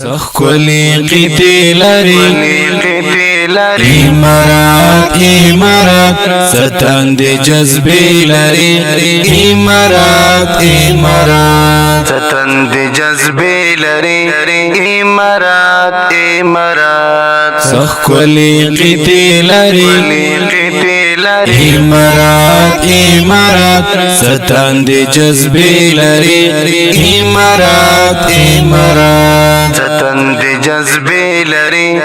سخکولی قیتی لری امارات امارات ستند جذبی لری امارات امارات ستند جذبی لری امارات امارات سخکولی قیتی لری امارات امارات ستند جذبی لری امارات امارات ستند جذبی لری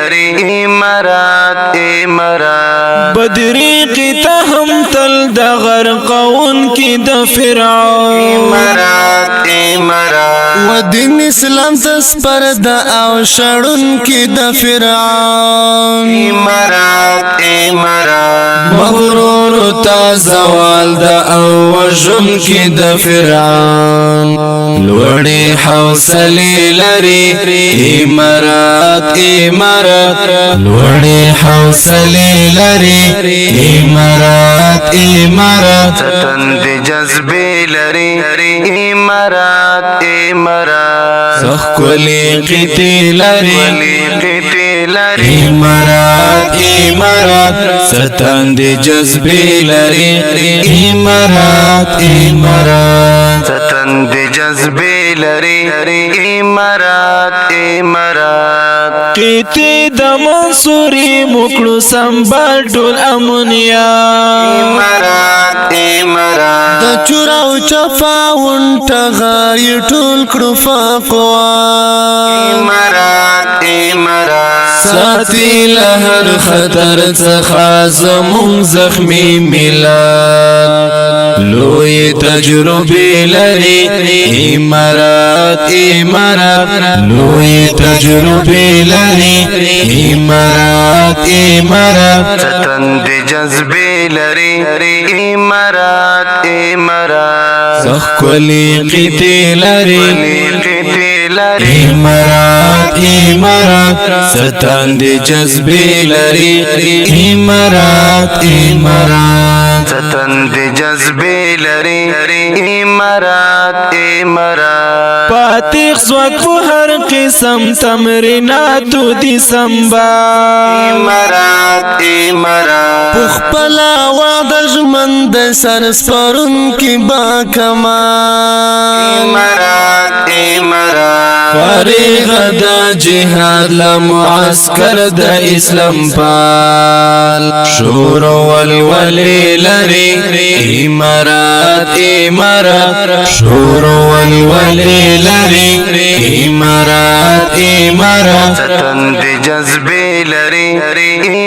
امارات امارات بدریقی تهم تل د غرقون کی د فرعون امارات امارات و دین اسلام تسپر د او شړون کی د فرعون امارات امارات مغرور تا زوال د او وجن کی د فرعون لوړی حوصله لري امارات امارات لوړی حوصله لري امارات امارات ستند جذبی لری امارات امارات سخکولی قیتی لري امارات امارات ستند جذبی لري امارات امارات ستند جذبی لری امارات امارات قیتی د منصوری مکړو سنبال ټول امنیا امارات امارات د چوراو چفاون ټغای ټول کړو فقوان امارات امارات ساتي لهر خطر څخه زمون زخمی ملت لوی تجربه لري امارات امارات لوی تجربه لري امارات امارات ستند جذبی لری امارات امارات سخکولی قیتی لري امارات امارات ستند جذبی لري امارات امارات ستند جذبی لری امارات امارات پاتیخ زوک په هر قسم تمریناتو دي سمبا امارات امارات پخپلا وعده ژمن د سر سپرون کی با کمال امارات امارات فارغ دا جهاد لمعسكر دا اسلام پال شور والولی لري امارات امارات شور والولی لري امارات امارات ستند جذبی لری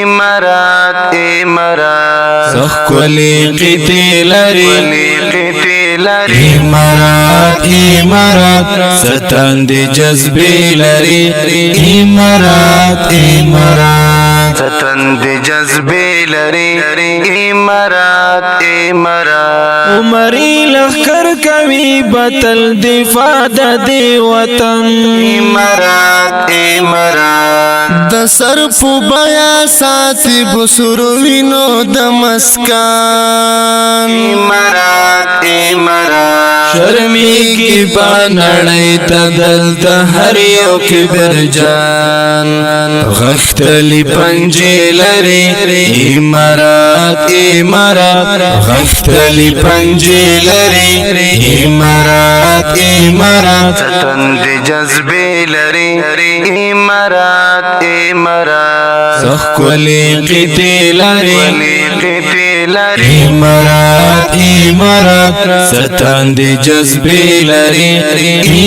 امارات امارات سخکولی قیتی لري امارات امارات ستند جذبی لري امارات امارات ستند جذبی لری امارات امارات عمری لخر کوي بطل دفاع د دی وطن امارات امارات د سر په بیا ساتي بسروینو د مسکان امارات امارات شرمی کی پانړی تدل ته هر یو کبر جان غختلی پنجې لري امارات امارات غختلی پنجې لري امارات امارات ستند جذبی لری امارات امارات سخکولی قیتی لري امارات امارات ستند جذبی لري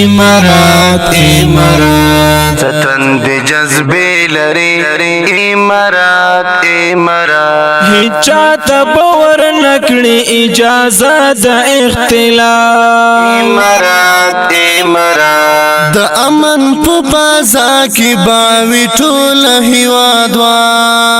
امارات امارات ستند جذبی لری امارات امارات هیچا ته باور نکړي اجازه د اختلاف امارات امارات د امن په بازا کې باوي ټول هیوادوان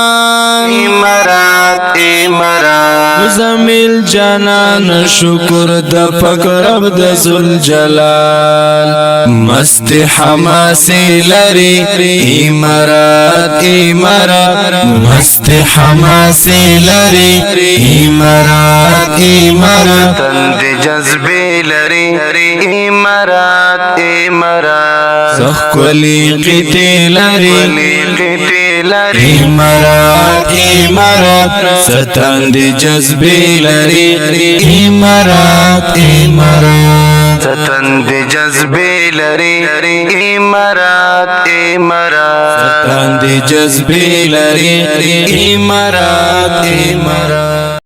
امارات امارات زمیل جانان شکر د فقر رب د ذل جلال مست حماسی لري امارات امارات مست حماسی لري امارات امارات تند جذبی لری امارات امارات سخلی قتلاری امارات امارات ستند جذبی لری امارات امارات ستند جذبے لری امارات امارات ستند جذبی لری امارات امارات